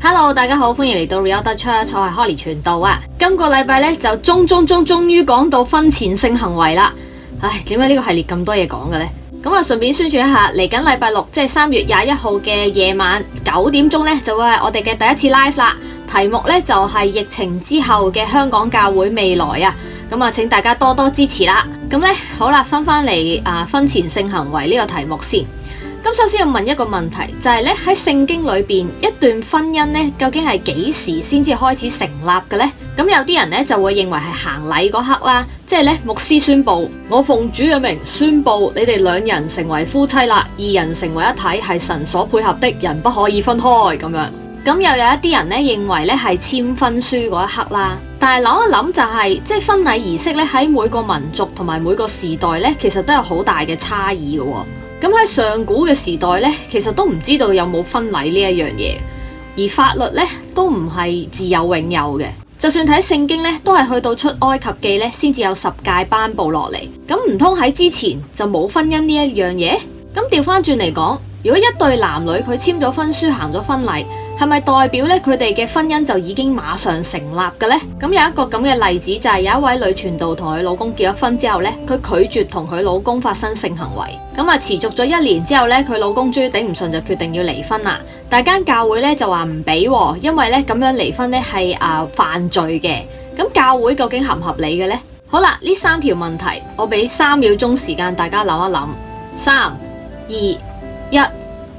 Hello， 大家好，歡迎嚟到 Real Dutch Church， 我係 Holly 傳道啊。今個禮拜咧就終於講到婚前性行為啦。唉，點解呢個系列咁多嘢講嘅呢？咁啊，順便宣傳一下，嚟緊禮拜六，即係3月21號嘅夜晚9點鐘咧，就會係我哋嘅第一次 live 啦。題目咧就係疫情之後嘅香港教會未來啊。咁啊，請大家多多支持啦。咁咧，好啦，翻嚟婚前性行為呢個題目先。咁首先要問一個問題，就係咧喺聖經裏邊一段婚姻咧，究竟係幾時先至開始成立嘅呢？咁有啲人咧就會認為係行禮嗰刻啦，即係咧牧師宣布，我奉主嘅名宣布，你哋兩人成為夫妻啦，二人成為一體，係神所配合的，人不可以分開咁樣。咁又有一啲人咧認為咧係簽婚書嗰一刻啦，但係諗一諗就係，即係婚禮儀式咧喺每個民族同埋每個時代咧，其實都有好大嘅差異嘅。咁喺上古嘅時代咧，其實都唔知道有冇婚禮呢一樣嘢，而法律咧都唔係自有永有嘅。就算睇聖經咧，都係去到出埃及記咧，先至有10誡頒布落嚟。咁唔通喺之前就冇婚姻呢一樣嘢？咁調翻轉嚟講，如果一對男女佢簽咗婚書行咗婚禮，係咪代表咧佢哋嘅婚姻就已經馬上成立嘅呢？咁有一個咁嘅例子就係有一位女傳道同佢老公結咗婚之後咧，佢拒絕同佢老公發生性行為。咁啊持續咗1年之後咧，佢老公終於頂唔順就決定要離婚啦。但間教會咧就話唔俾，因為咧咁樣離婚咧係犯罪嘅。咁教會究竟合唔合理嘅呢？好啦，呢3條問題，我俾3秒鐘時間大家諗一諗。3、2、1，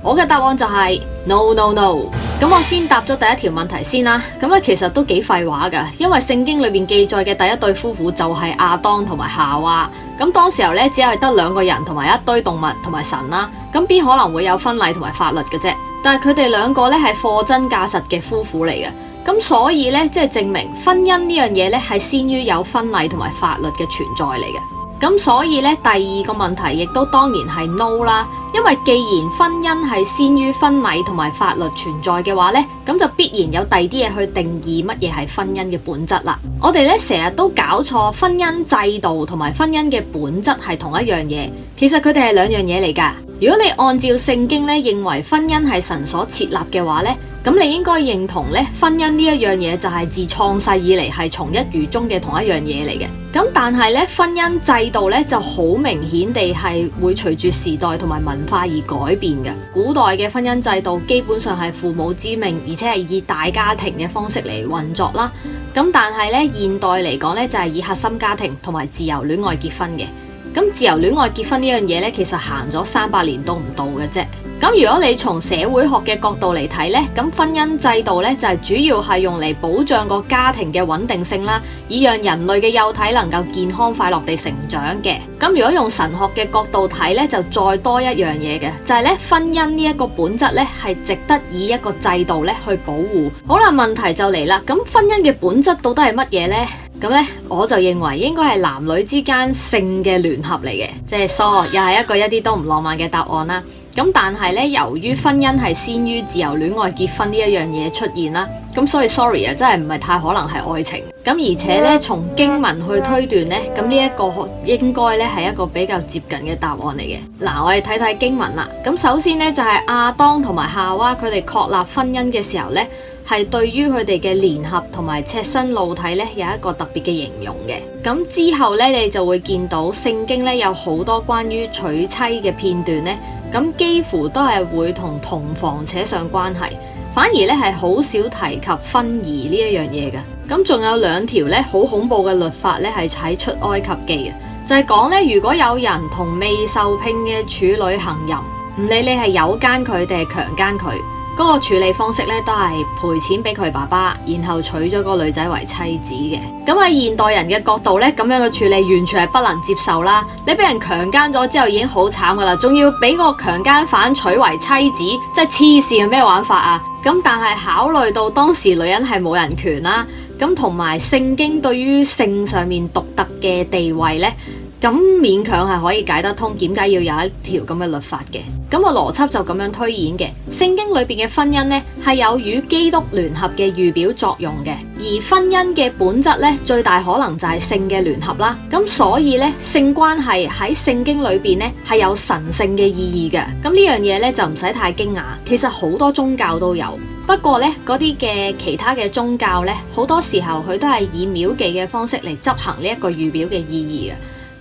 我嘅答案就係 no no no。咁我先答咗第一條問題先啦。咁其實都幾廢話噶，因為聖經裏邊記載嘅第一對夫婦就係亞當同埋夏娃。咁當時候咧只係得2個人同埋一堆動物同埋神啦。咁邊可能會有婚禮同埋法律嘅啫？但係佢哋2個咧係貨真價實嘅夫婦嚟嘅。咁所以咧即係證明婚姻呢樣嘢咧係先於有婚禮同埋法律嘅存在嚟嘅。咁所以咧第2個問題亦都當然係 no 啦，因為既然婚姻係先於婚禮同埋法律存在嘅話咧，咁就必然有第2啲嘢去定義乜嘢係婚姻嘅本質啦。我哋咧成日都搞錯，婚姻制度同埋婚姻嘅本質係同一樣嘢，其實佢哋係2樣嘢嚟噶。如果你按照聖經咧認為婚姻係神所設立嘅話咧，咁你應該認同咧婚姻呢一樣嘢就係自創世以嚟係從一而終嘅同一樣嘢嚟嘅。咁但係咧婚姻制度咧就好明顯地係會隨住時代同埋文化而改變嘅。古代嘅婚姻制度基本上係父母之命，而且係以大家庭嘅方式嚟運作啦。咁但係咧現代嚟講咧就係以核心家庭同埋自由戀愛結婚嘅。咁自由戀愛結婚呢樣嘢咧，其實行咗300年都唔到嘅啫。咁如果你從社會學嘅角度嚟睇咧，咁婚姻制度咧就係主要係用嚟保障個家庭嘅穩定性啦，以讓人類嘅幼體能夠健康快樂地成長嘅。咁如果用神學嘅角度睇咧，就再多一樣嘢嘅，就係咧婚姻呢一個本質咧係值得以一個制度咧去保護。好啦，問題就嚟啦，咁婚姻嘅本質到底係乜嘢呢？咁咧，我就認為應該係男女之間性嘅聯合嚟嘅，即係又係一個一啲都唔浪漫嘅答案啦。咁但係咧，由於婚姻係先於自由戀愛結婚呢一樣嘢出現啦，咁所以 sorry 啊，真係唔係太可能係愛情。咁而且咧，從經文去推斷咧，咁呢一個應該咧係一個比較接近嘅答案嚟嘅。嗱，我哋睇睇經文啦。咁首先咧就係亞當同埋夏娃佢哋確立婚姻嘅時候咧，係對於佢哋嘅聯合同埋赤身露體咧有一個特別嘅形容嘅。咁之後咧，你就會見到聖經咧有好多關於娶妻嘅片段咧。咁幾乎都係會同同房扯上關係，反而咧係好少提及婚儀呢一樣嘢嘅。咁仲有2條咧好恐怖嘅律法咧係喺出埃及記嘅，就係講咧如果有人同未受聘嘅處女行淫，唔理你係誘姦佢定係強姦佢，嗰個處理方式咧都係賠錢俾佢爸爸，然後娶咗個女仔為妻子嘅。咁喺現代人嘅角度咧，咁樣嘅處理完全係不能接受啦。你俾人強姦咗之後已經好慘噶啦，仲要俾個強姦犯娶為妻子，真係黐線，係咩玩法啊？咁但係考慮到當時女人係冇人權啦，咁同埋聖經對於性上面獨特嘅地位咧，咁勉強係可以解得通點解要有一條咁嘅律法嘅。咁個邏輯就咁樣推演嘅。聖經裏邊嘅婚姻呢，係有與基督聯合嘅預表作用嘅，而婚姻嘅本質呢，最大可能就係性嘅聯合啦。咁所以呢，性關係喺聖經裏邊呢，係有神聖嘅意義嘅。咁呢樣嘢呢，就唔使太驚訝，其實好多宗教都有。不過咧，嗰啲嘅其他嘅宗教咧，好多時候佢都係以廟妓嘅方式嚟執行呢一個預表嘅意義嘅。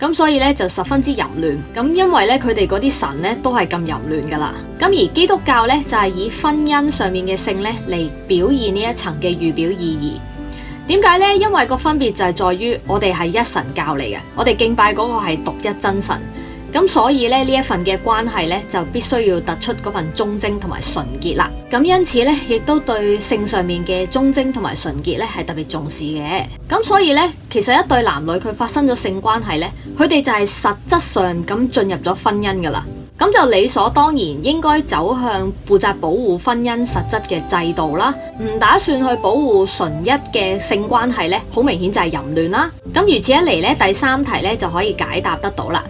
咁所以咧就十分之淫亂，咁因為咧佢哋嗰啲神咧都係咁淫亂噶啦。咁而基督教咧就係以婚姻上面嘅性咧嚟表現呢一層嘅預表意義。點解呢？因為個分別就係在於我哋係一神教嚟嘅，我哋敬拜嗰個係獨一真神。咁所以咧呢一份嘅關係咧就必須要突出嗰份忠貞同埋純潔啦。咁因此咧亦都對性上面嘅忠貞同埋純潔咧係特別重視嘅。咁所以咧其實一對男女佢發生咗性關係咧，佢哋就係實質上咁進入咗婚姻噶啦。咁就理所當然應該走向負責保護婚姻實質嘅制度啦，唔打算去保護純一嘅性關係咧，好明顯就係淫亂啦。咁如此一嚟咧，第三題咧就可以解答得到啦。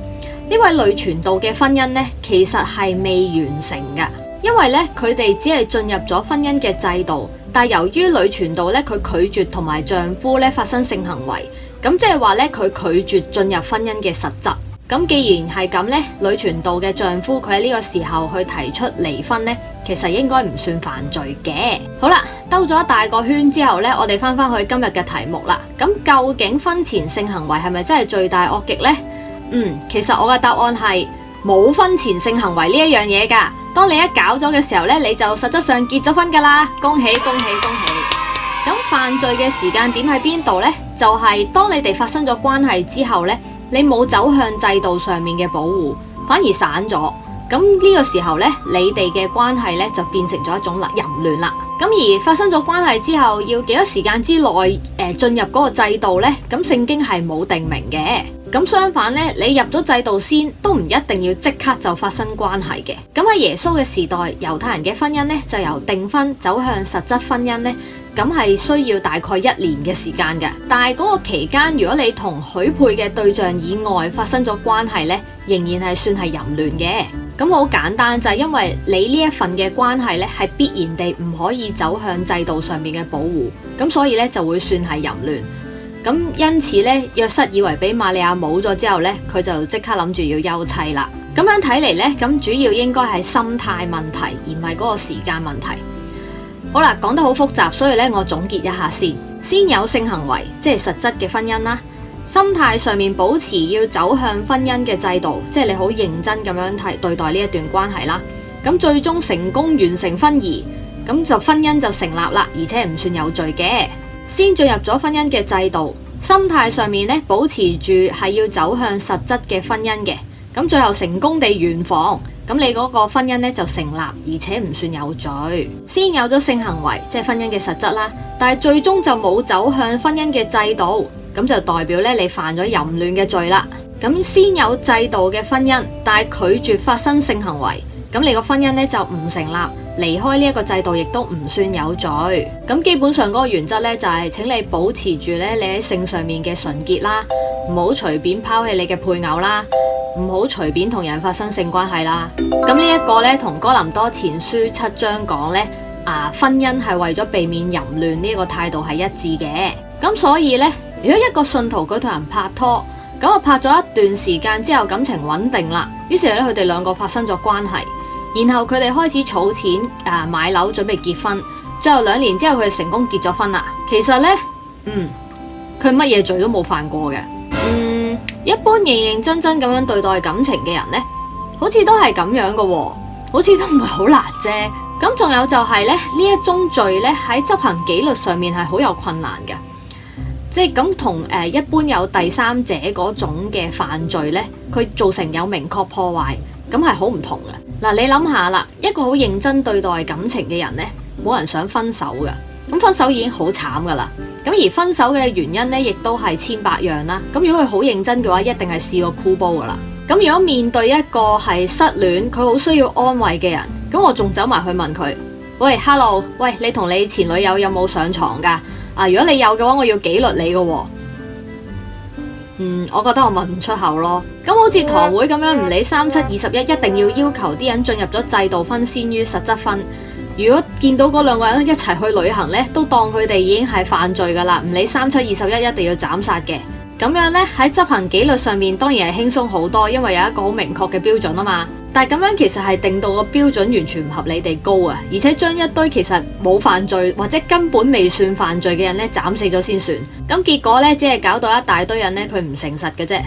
呢位女傳道嘅婚姻呢，其實係未完成㗎，因為咧佢哋只係進入咗婚姻嘅制度，但係由於女傳道咧佢拒絕同埋丈夫咧發生性行為，咁即係話咧佢拒絕進入婚姻嘅實質。咁既然係咁咧，女傳道嘅丈夫佢喺呢個時候去提出離婚咧，其實應該唔算犯罪嘅。好啦，兜咗一大個圈之後咧，我哋翻去今日嘅題目啦。咁究竟婚前性行為係咪真係罪大惡極呢？其實我嘅答案係冇婚前性行為呢一樣嘢噶。當你一搞咗嘅時候咧，你就實質上結咗婚噶啦，恭喜恭喜恭喜！咁犯罪嘅時間點喺邊度呢？就係當你哋發生咗關係之後咧，你冇走向制度上面嘅保護，反而散咗。咁呢個時候咧，你哋嘅關係咧就變成咗一種淫亂啦。咁而發生咗關係之後，要幾多時間之內進入嗰個制度呢？咁聖經係冇定明嘅。咁相反咧，你入咗制度先，都唔一定要即刻就發生關係嘅。咁喺耶穌嘅時代，猶太人嘅婚姻咧就由訂婚走向實質婚姻咧，咁係需要大概1年嘅時間嘅。但係嗰個期間，如果你同許配嘅對象以外發生咗關係咧，仍然係算係淫亂嘅。咁好簡單，就係因為你呢一份嘅關係咧，係必然地唔可以走向制度上面嘅保護，咁所以咧就會算係淫亂。咁因此咧，約瑟以為俾瑪利亞冇咗之後咧，佢就即刻諗住要休妻啦。咁樣睇嚟咧，咁主要應該係心態問題，而唔係嗰個時間問題。好啦，講得好複雜，所以咧我總結一下先。先有性行為，即係實質嘅婚姻啦。心態上面保持要走向婚姻嘅制度，即係你好認真咁樣對待呢一段關係啦。咁最終成功完成婚儀，咁就婚姻就成立啦，而且唔算有罪嘅。先進入咗婚姻嘅制度，心態上面咧保持住係要走向實質嘅婚姻嘅，咁最後成功地圓房，咁你嗰個婚姻咧就成立，而且唔算有罪。先有咗性行為，即係婚姻嘅實質啦，但係最終就冇走向婚姻嘅制度，咁就代表咧你犯咗淫亂嘅罪啦。咁先有制度嘅婚姻，但係拒絕發生性行為，咁你個婚姻咧就唔成立。離開呢一個制度亦都唔算有罪。咁基本上嗰個原則咧就係請你保持住咧你喺性上面嘅純潔啦，唔好隨便拋棄你嘅配偶啦，唔好隨便同人發生性關係啦。咁呢一個咧同哥林多前書7章講咧婚姻係為咗避免淫亂呢個態度係一致嘅。咁所以咧，如果一個信徒佢同人拍拖，咁啊拍咗一段時間之後感情穩定啦，於是咧佢哋兩個發生咗關係。然後佢哋開始儲錢買樓準備結婚，最後2年之後佢哋成功結咗婚啦。其實呢，佢乜嘢罪都冇犯過嘅。一般認認真真咁樣對待感情嘅人呢，好似都係咁樣嘅喎，好似都唔係好難啫。咁仲有就係咧，呢一宗罪咧喺執行紀律上面係好有困難嘅，即係咁同一般有第三者嗰種嘅犯罪咧，佢造成有明確破壞，咁係好唔同嘅。嗱，你諗下啦，一個好認真對待感情嘅人呢，冇人想分手嘅。咁分手已經好慘噶啦。咁而分手嘅原因呢，亦都係千百樣啦。咁如果佢好認真嘅話，一定係試過箍煲噶啦。咁如果面對一個係失戀，佢好需要安慰嘅人，咁我仲走埋去問佢：喂 ，hello， 喂，你同你前女友有冇上床噶？如果你有嘅話，我要紀律你噶喎。我覺得我問唔出口咯。咁好似堂會咁樣，唔理37、21，一定要求啲人進入咗制度婚先於實質婚。如果見到嗰兩個人一齊去旅行呢，都當佢哋已經係犯罪噶啦，唔理37、21，一定要斬殺嘅。咁樣呢，喺執行紀律上面當然係輕鬆好多，因為有一個好明確嘅標準啊嘛。但係咁樣其實係定到個標準完全唔合理地高啊，而且將一堆其實冇犯罪或者根本未算犯罪嘅人咧斬死咗先算。咁結果咧只係搞到一大堆人咧佢唔誠實嘅啫。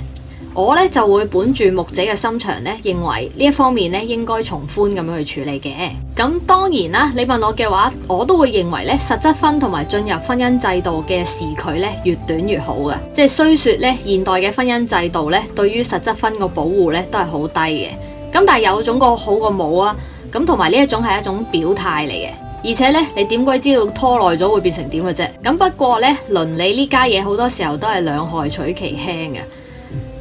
我咧就會本住牧者嘅心腸咧，認為呢一方面咧應該從寬咁樣去處理嘅。咁當然啦，你問我嘅話，我都會認為咧實質婚同埋進入婚姻制度嘅時距咧越短越好嘅。即係雖說咧現代嘅婚姻制度咧對於實質婚個保護咧都係好低嘅。咁但係有種個好過冇啊。咁同埋呢一種係一種表態嚟嘅。而且咧你點鬼知道拖耐咗會變成點嘅啫？咁不過咧倫理呢家嘢好多時候都係兩害取其輕嘅。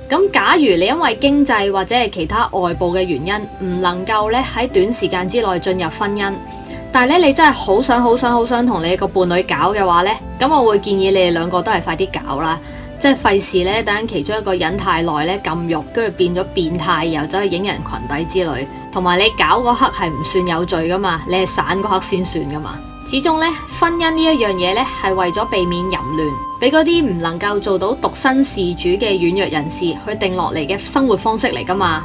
咁假如你因為經濟或者係其他外部嘅原因唔能夠咧喺短時間之內進入婚姻，但係咧你真係好想同你個伴侶搞嘅話咧，咁我會建議你哋兩個都係快啲搞啦，即係費事咧等其中一個忍太耐咧禁欲，跟住變咗變態，又走去影人裙底之類，同埋你搞嗰刻係唔算有罪噶嘛，你係散嗰刻先算噶嘛。始終咧，婚姻呢一樣嘢咧，係為咗避免淫亂，俾嗰啲唔能夠做到獨身事主嘅軟弱人士去定落嚟嘅生活方式嚟噶嘛。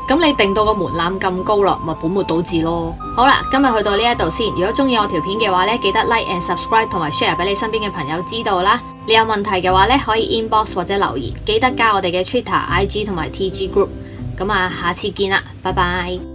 咁你定到個門檻咁高啦，咪本末倒置咯。好啦，今日去到呢一度先。如果中意我條片嘅話咧，記得 like and subscribe 同埋 share 俾你身邊嘅朋友知道啦。你有問題嘅話咧，可以 inbox 或者留言，記得加我哋嘅 Twitter、IG 同埋 TG group。咁啊，下次見啦，拜拜。